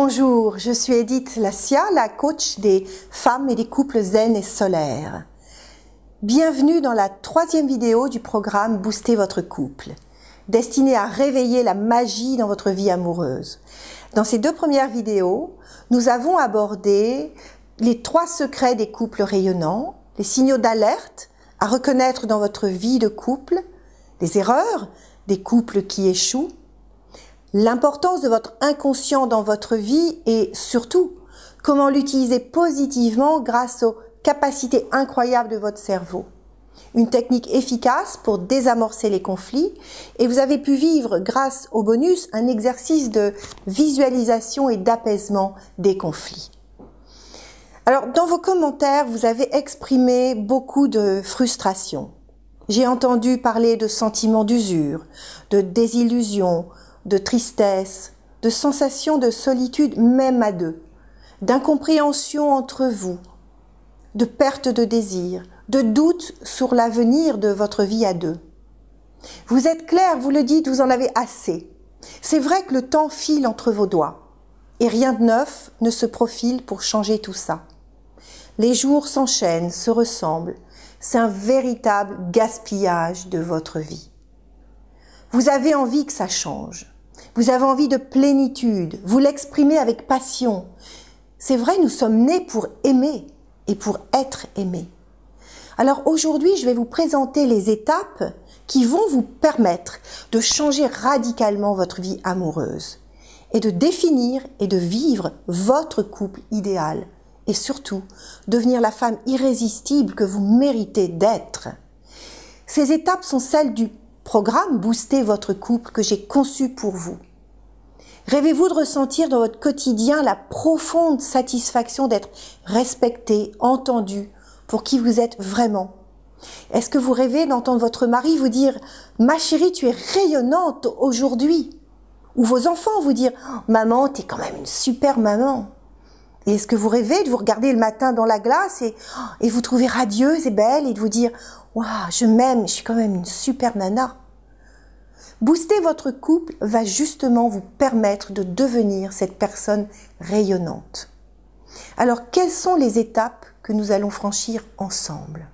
Bonjour, je suis Edith Lassia, la coach des femmes et des couples zen et solaires. Bienvenue dans la 3e vidéo du programme Booster votre couple, destiné à réveiller la magie dans votre vie amoureuse. Dans ces 2 premières vidéos, nous avons abordé les 3 secrets des couples rayonnants, les signaux d'alerte à reconnaître dans votre vie de couple, les erreurs des couples qui échouent, l'importance de votre inconscient dans votre vie et surtout, comment l'utiliser positivement grâce aux capacités incroyables de votre cerveau. Une technique efficace pour désamorcer les conflits et vous avez pu vivre grâce au bonus un exercice de visualisation et d'apaisement des conflits. Alors, dans vos commentaires, vous avez exprimé beaucoup de frustration. J'ai entendu parler de sentiments d'usure, de désillusion, de tristesse, de sensation de solitude même à deux, d'incompréhension entre vous, de perte de désir, de doute sur l'avenir de votre vie à deux. Vous êtes clair, vous le dites, vous en avez assez. C'est vrai que le temps file entre vos doigts et rien de neuf ne se profile pour changer tout ça. Les jours s'enchaînent, se ressemblent. C'est un véritable gaspillage de votre vie. Vous avez envie que ça change. Vous avez envie de plénitude, vous l'exprimez avec passion. C'est vrai, nous sommes nés pour aimer et pour être aimés. Alors aujourd'hui, je vais vous présenter les étapes qui vont vous permettre de changer radicalement votre vie amoureuse et de définir et de vivre votre couple idéal et surtout devenir la femme irrésistible que vous méritez d'être. Ces étapes sont celles du programme Booster votre couple que j'ai conçu pour vous. Rêvez-vous de ressentir dans votre quotidien la profonde satisfaction d'être respecté, entendu, pour qui vous êtes vraiment? Est-ce que vous rêvez d'entendre votre mari vous dire « Ma chérie, tu es rayonnante aujourd'hui » ou vos enfants vous dire « Maman, t'es quand même une super maman » Et est-ce que vous rêvez de vous regarder le matin dans la glace et vous trouver radieuse et belle et de vous dire « Waouh, je m'aime, je suis quand même une super nana ». Booster votre couple va justement vous permettre de devenir cette personne rayonnante. Alors, quelles sont les étapes que nous allons franchir ensemble?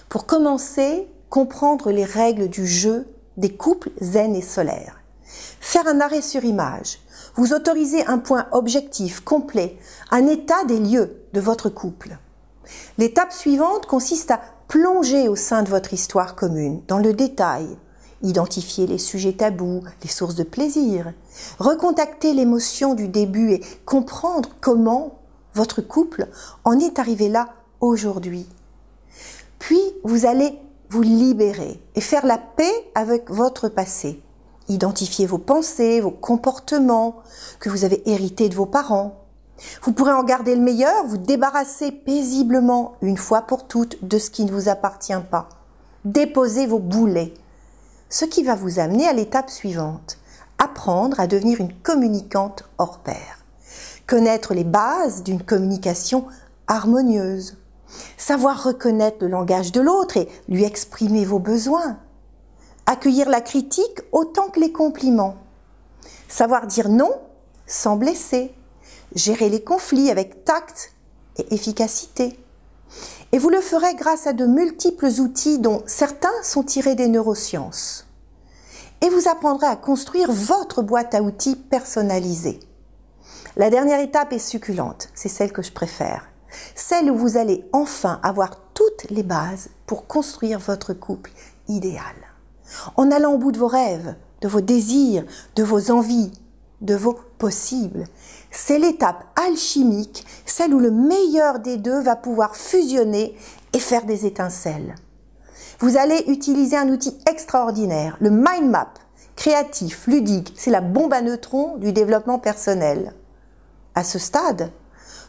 Pour commencer, comprendre les règles du jeu des couples zen et solaires. Faire un arrêt sur image. Vous autorisez un point objectif, complet, un état des lieux de votre couple. L'étape suivante consiste à plonger au sein de votre histoire commune, dans le détail. Identifier les sujets tabous, les sources de plaisir. Recontacter l'émotion du début et comprendre comment votre couple en est arrivé là aujourd'hui. Puis, vous allez vous libérer et faire la paix avec votre passé. Identifier vos pensées, vos comportements que vous avez hérités de vos parents. Vous pourrez en garder le meilleur, vous débarrasser paisiblement, une fois pour toutes, de ce qui ne vous appartient pas. Déposer vos boulets. Ce qui va vous amener à l'étape suivante. Apprendre à devenir une communicante hors pair. Connaître les bases d'une communication harmonieuse. Savoir reconnaître le langage de l'autre et lui exprimer vos besoins. Accueillir la critique autant que les compliments. Savoir dire non sans blesser. Gérer les conflits avec tact et efficacité. Et vous le ferez grâce à de multiples outils dont certains sont tirés des neurosciences. Et vous apprendrez à construire votre boîte à outils personnalisée. La dernière étape est succulente, c'est celle que je préfère. Celle où vous allez enfin avoir toutes les bases pour construire votre couple idéal. En allant au bout de vos rêves, de vos désirs, de vos envies, de vos possibles. C'est l'étape alchimique, celle où le meilleur des deux va pouvoir fusionner et faire des étincelles. Vous allez utiliser un outil extraordinaire, le mind map, créatif, ludique, c'est la bombe à neutrons du développement personnel. À ce stade,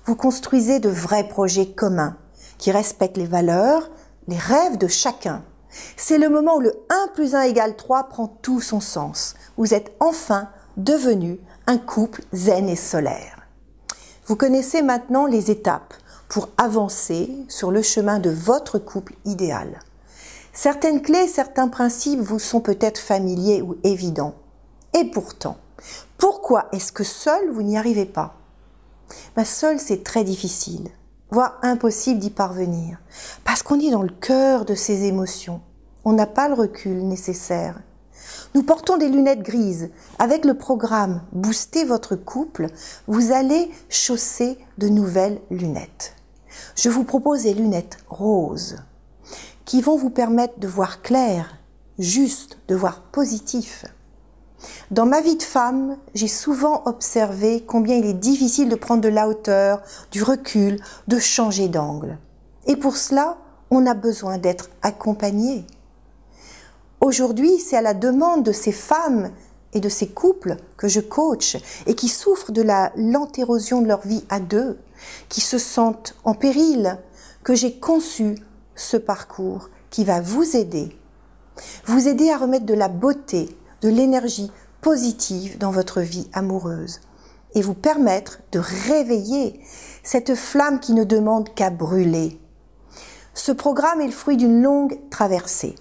vous construisez de vrais projets communs qui respectent les valeurs, les rêves de chacun. C'est le moment où le 1 + 1 = 3 prend tout son sens. Vous êtes enfin devenu un couple zen et solaire. Vous connaissez maintenant les étapes pour avancer sur le chemin de votre couple idéal. Certaines clés, certains principes vous sont peut-être familiers ou évidents. Et pourtant, Pourquoi est-ce que seul vous n'y arrivez pas? Seul, c'est très difficile, voire impossible d'y parvenir, parce qu'on est dans le cœur de ses émotions. On n'a pas le recul nécessaire. Nous portons des lunettes grises. Avec le programme Booster votre couple, vous allez chausser de nouvelles lunettes. Je vous propose des lunettes roses qui vont vous permettre de voir clair, juste, de voir positif. Dans ma vie de femme, j'ai souvent observé combien il est difficile de prendre de la hauteur, du recul, de changer d'angle. Et pour cela, on a besoin d'être accompagné. Aujourd'hui, c'est à la demande de ces femmes et de ces couples que je coach et qui souffrent de la lente érosion de leur vie à deux, qui se sentent en péril, que j'ai conçu ce parcours qui va vous aider à remettre de la beauté, de l'énergie positive dans votre vie amoureuse et vous permettre de réveiller cette flamme qui ne demande qu'à brûler. Ce programme est le fruit d'une longue traversée,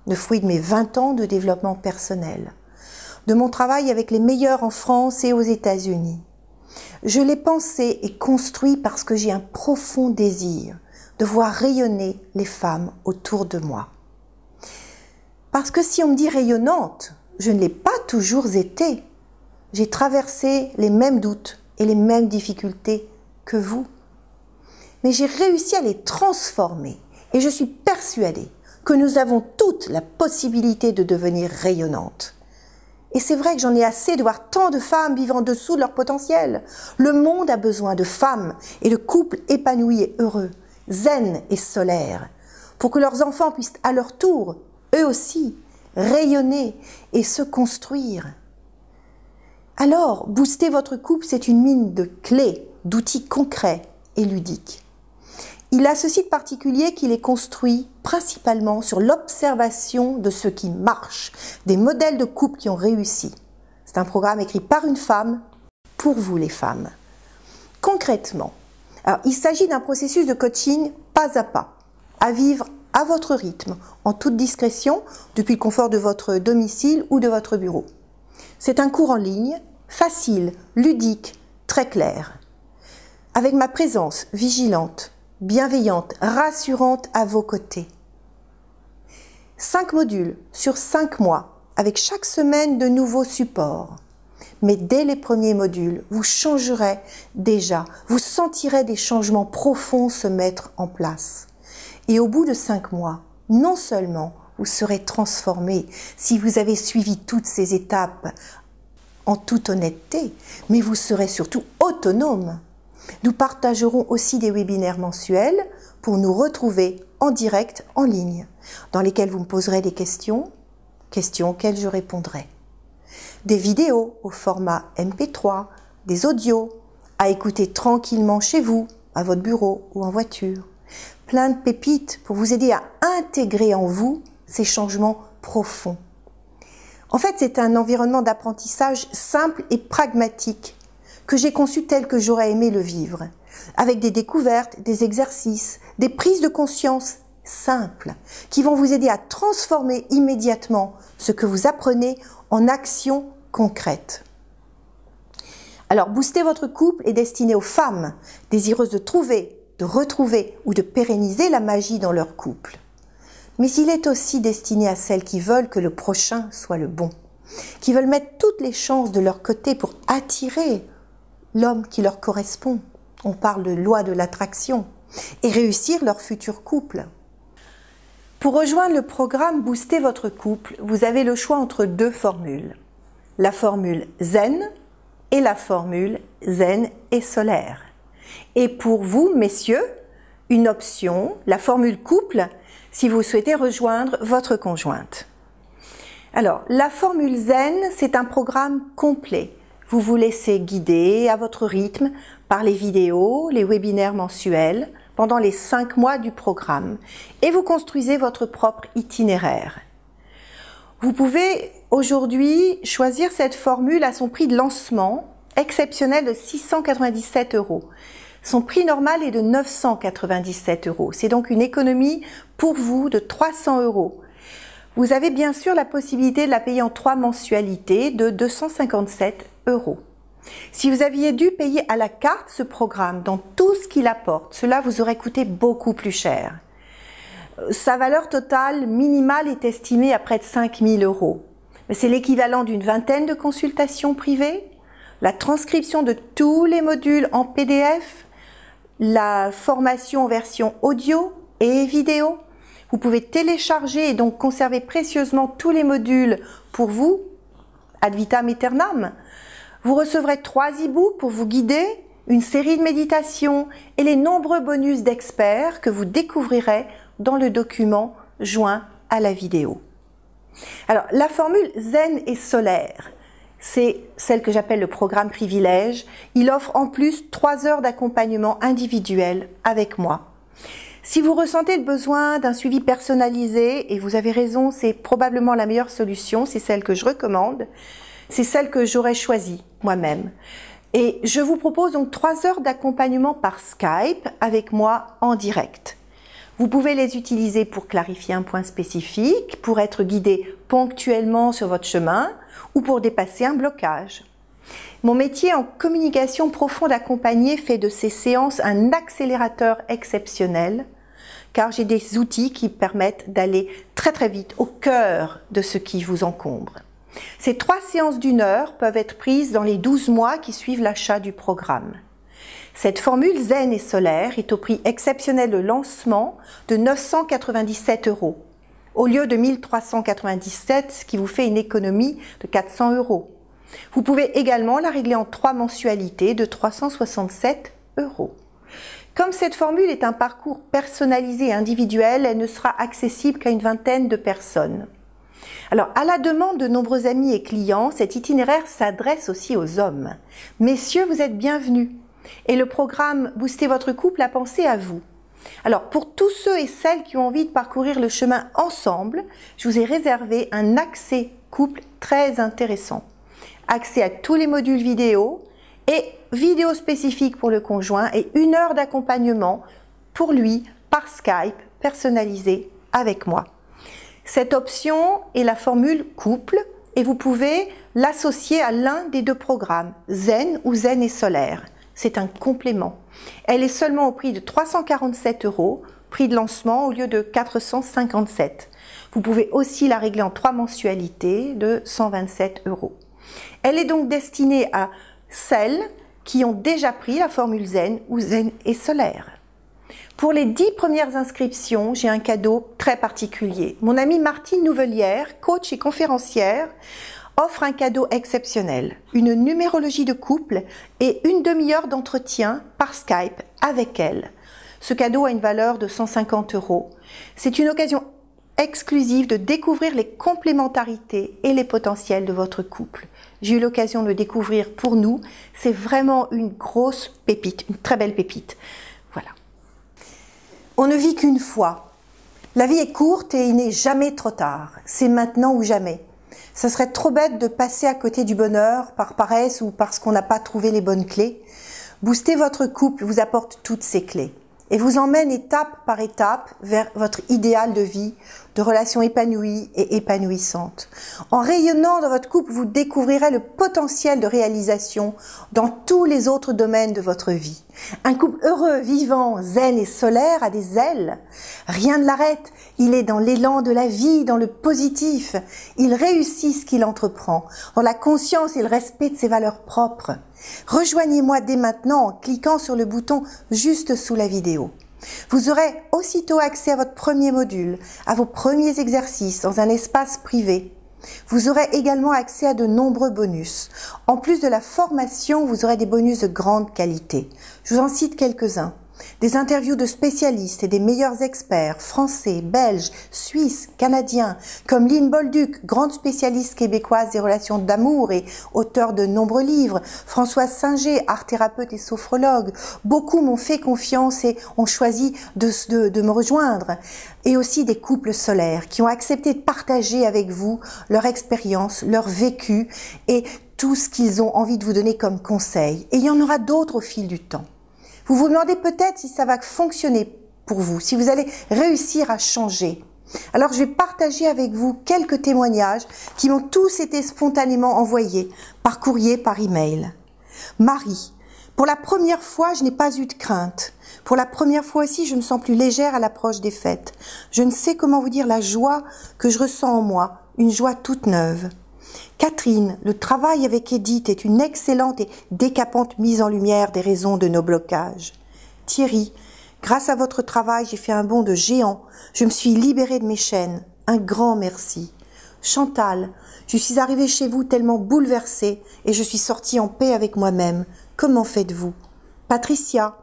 le fruit de mes 20 ans de développement personnel, de mon travail avec les meilleurs en France et aux États-Unis. Je l'ai pensé et construit parce que j'ai un profond désir de voir rayonner les femmes autour de moi. Parce que si on me dit rayonnante, je ne l'ai pas toujours été. J'ai traversé les mêmes doutes et les mêmes difficultés que vous. Mais j'ai réussi à les transformer et je suis persuadée que nous avons toutes la possibilité de devenir rayonnantes. Et c'est vrai que j'en ai assez de voir tant de femmes vivant en dessous de leur potentiel. Le monde a besoin de femmes et de couples épanouis et heureux, zen et solaires, pour que leurs enfants puissent à leur tour, eux aussi, rayonner et se construire. Alors, booster votre couple, c'est une mine de clés, d'outils concrets et ludiques. Il a ceci de particulier qu'il est construit principalement sur l'observation de ce qui marche, des modèles de couple qui ont réussi. C'est un programme écrit par une femme, pour vous les femmes. Concrètement, il s'agit d'un processus de coaching pas à pas, à vivre à votre rythme, en toute discrétion, depuis le confort de votre domicile ou de votre bureau. C'est un cours en ligne, facile, ludique, très clair, avec ma présence vigilante, bienveillante, rassurante à vos côtés. 5 modules sur 5 mois, avec chaque semaine de nouveaux supports. Mais dès les premiers modules, vous changerez déjà, vous sentirez des changements profonds se mettre en place. Et au bout de 5 mois, non seulement vous serez transformé si vous avez suivi toutes ces étapes en toute honnêteté, mais vous serez surtout autonome. Nous partagerons aussi des webinaires mensuels pour nous retrouver en direct, en ligne, dans lesquels vous me poserez des questions auxquelles je répondrai. Des vidéos au format MP3, des audios à écouter tranquillement chez vous, à votre bureau ou en voiture. Plein de pépites pour vous aider à intégrer en vous ces changements profonds. En fait, c'est un environnement d'apprentissage simple et pragmatique que j'ai conçu tel que j'aurais aimé le vivre, avec des découvertes, des exercices, des prises de conscience simples qui vont vous aider à transformer immédiatement ce que vous apprenez en actions concrètes. Alors, booster votre couple est destiné aux femmes désireuses de trouver, de retrouver ou de pérenniser la magie dans leur couple. Mais il est aussi destiné à celles qui veulent que le prochain soit le bon, qui veulent mettre toutes les chances de leur côté pour attirer l'homme qui leur correspond. On parle de loi de l'attraction et réussir leur futur couple. Pour rejoindre le programme Booster votre couple, vous avez le choix entre 2 formules. La formule Zen et la formule Zen et solaire. Et pour vous, messieurs, une option, la formule couple, si vous souhaitez rejoindre votre conjointe. Alors, la formule Zen, c'est un programme complet. Vous vous laissez guider à votre rythme par les vidéos, les webinaires mensuels, pendant les 5 mois du programme et vous construisez votre propre itinéraire. Vous pouvez aujourd'hui choisir cette formule à son prix de lancement exceptionnel de 697 €. Son prix normal est de 997 €. C'est donc une économie pour vous de 300 €. Vous avez bien sûr la possibilité de la payer en 3 mensualités de 257 €. Si vous aviez dû payer à la carte ce programme dans tout ce qu'il apporte, cela vous aurait coûté beaucoup plus cher. Sa valeur totale minimale est estimée à près de 5 000 €. Mais c'est l'équivalent d'une vingtaine de consultations privées, la transcription de tous les modules en PDF, la formation en version audio et vidéo. Vous pouvez télécharger et donc conserver précieusement tous les modules pour vous, ad vitam aeternam. Vous recevrez 3 e-books pour vous guider, une série de méditations et les nombreux bonus d'experts que vous découvrirez dans le document joint à la vidéo. Alors, la formule Zen et Solaire, c'est celle que j'appelle le programme privilège. Il offre en plus 3 heures d'accompagnement individuel avec moi. Si vous ressentez le besoin d'un suivi personnalisé, et vous avez raison, c'est probablement la meilleure solution, c'est celle que je recommande, c'est celle que j'aurais choisie moi-même. Et je vous propose donc 3 heures d'accompagnement par Skype avec moi en direct. Vous pouvez les utiliser pour clarifier un point spécifique, pour être guidé ponctuellement sur votre chemin ou pour dépasser un blocage. Mon métier en communication profonde accompagnée fait de ces séances un accélérateur exceptionnel, car j'ai des outils qui permettent d'aller très très vite au cœur de ce qui vous encombre. Ces 3 séances d'1 heure peuvent être prises dans les 12 mois qui suivent l'achat du programme. Cette formule Zen et Solaire est au prix exceptionnel de lancement de 997 € au lieu de 1397, ce qui vous fait une économie de 400 €. Vous pouvez également la régler en 3 mensualités de 367 €. Comme cette formule est un parcours personnalisé et individuel, elle ne sera accessible qu'à une vingtaine de personnes. Alors, à la demande de nombreux amis et clients, cet itinéraire s'adresse aussi aux hommes. Messieurs, vous êtes bienvenus. Et le programme Booster votre couple a pensé à vous. Alors, pour tous ceux et celles qui ont envie de parcourir le chemin ensemble, je vous ai réservé un accès couple très intéressant. Accès à tous les modules vidéo et vidéos spécifiques pour le conjoint et 1 heure d'accompagnement pour lui par Skype personnalisé avec moi. Cette option est la formule couple et vous pouvez l'associer à l'un des 2 programmes, Zen ou Zen et Solaire. C'est un complément. Elle est seulement au prix de 347 €, prix de lancement au lieu de 457. Vous pouvez aussi la régler en 3 mensualités de 127 €. Elle est donc destinée à celles qui ont déjà pris la formule Zen ou Zen et Solaire. Pour les 10 premières inscriptions, j'ai un cadeau très particulier. Mon amie Martine Nouvelière, coach et conférencière, offre un cadeau exceptionnel, une numérologie de couple et une demi-heure d'entretien par Skype avec elle. Ce cadeau a une valeur de 150 €. C'est une occasion exclusive de découvrir les complémentarités et les potentiels de votre couple. J'ai eu l'occasion de le découvrir pour nous. C'est vraiment une grosse pépite, une très belle pépite. Voilà. On ne vit qu'une fois. La vie est courte et il n'est jamais trop tard. C'est maintenant ou jamais. Ça serait trop bête de passer à côté du bonheur par paresse ou parce qu'on n'a pas trouvé les bonnes clés. Booster votre couple vous apporte toutes ces clés et vous emmène étape par étape vers votre idéal de vie, de relations épanouies et épanouissantes. En rayonnant dans votre couple, vous découvrirez le potentiel de réalisation dans tous les autres domaines de votre vie. Un couple heureux, vivant, zen et solaire a des ailes. Rien ne l'arrête. Il est dans l'élan de la vie, dans le positif. Il réussit ce qu'il entreprend, dans la conscience et le respect de ses valeurs propres. Rejoignez-moi dès maintenant en cliquant sur le bouton juste sous la vidéo. Vous aurez aussitôt accès à votre premier module, à vos premiers exercices dans un espace privé. Vous aurez également accès à de nombreux bonus. En plus de la formation, vous aurez des bonus de grande qualité. Je vous en cite quelques-uns. Des interviews de spécialistes et des meilleurs experts français, belges, suisses, canadiens, comme Lynn Bolduc, grande spécialiste québécoise des relations d'amour et auteure de nombreux livres, Françoise Singer, art thérapeute et sophrologue. Beaucoup m'ont fait confiance et ont choisi de me rejoindre. Et aussi des couples solaires qui ont accepté de partager avec vous leur expérience, leur vécu et tout ce qu'ils ont envie de vous donner comme conseil. Et il y en aura d'autres au fil du temps. Vous vous demandez peut-être si ça va fonctionner pour vous, si vous allez réussir à changer. Alors je vais partager avec vous quelques témoignages qui m'ont tous été spontanément envoyés par courrier, par email. Marie, pour la première fois, je n'ai pas eu de crainte. Pour la première fois aussi, je me sens plus légère à l'approche des fêtes. Je ne sais comment vous dire la joie que je ressens en moi, une joie toute neuve. Catherine, le travail avec Edith est une excellente et décapante mise en lumière des raisons de nos blocages. Thierry, grâce à votre travail, j'ai fait un bond de géant. Je me suis libérée de mes chaînes. Un grand merci. Chantal, je suis arrivée chez vous tellement bouleversée et je suis sortie en paix avec moi-même. Comment faites-vous? Patricia,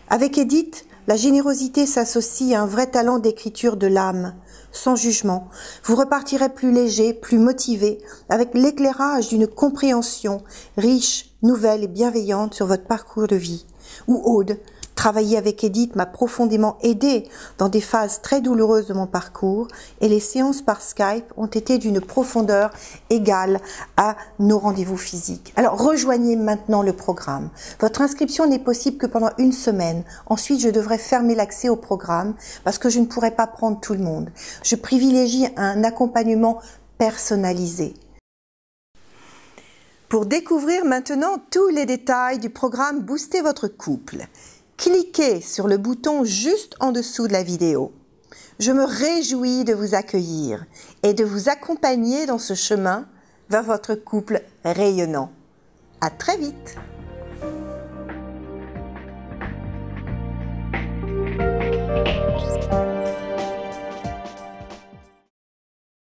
avec Edith, la générosité s'associe à un vrai talent d'écriture de l'âme, sans jugement. Vous repartirez plus léger, plus motivé, avec l'éclairage d'une compréhension riche, nouvelle et bienveillante sur votre parcours de vie. Ou Aude, travailler avec Edith m'a profondément aidée dans des phases très douloureuses de mon parcours et les séances par Skype ont été d'une profondeur égale à nos rendez-vous physiques. Alors rejoignez maintenant le programme. Votre inscription n'est possible que pendant une semaine. Ensuite, je devrais fermer l'accès au programme parce que je ne pourrai pas prendre tout le monde. Je privilégie un accompagnement personnalisé. Pour découvrir maintenant tous les détails du programme Booster votre couple, cliquez sur le bouton juste en dessous de la vidéo. Je me réjouis de vous accueillir et de vous accompagner dans ce chemin vers votre couple rayonnant. À très vite!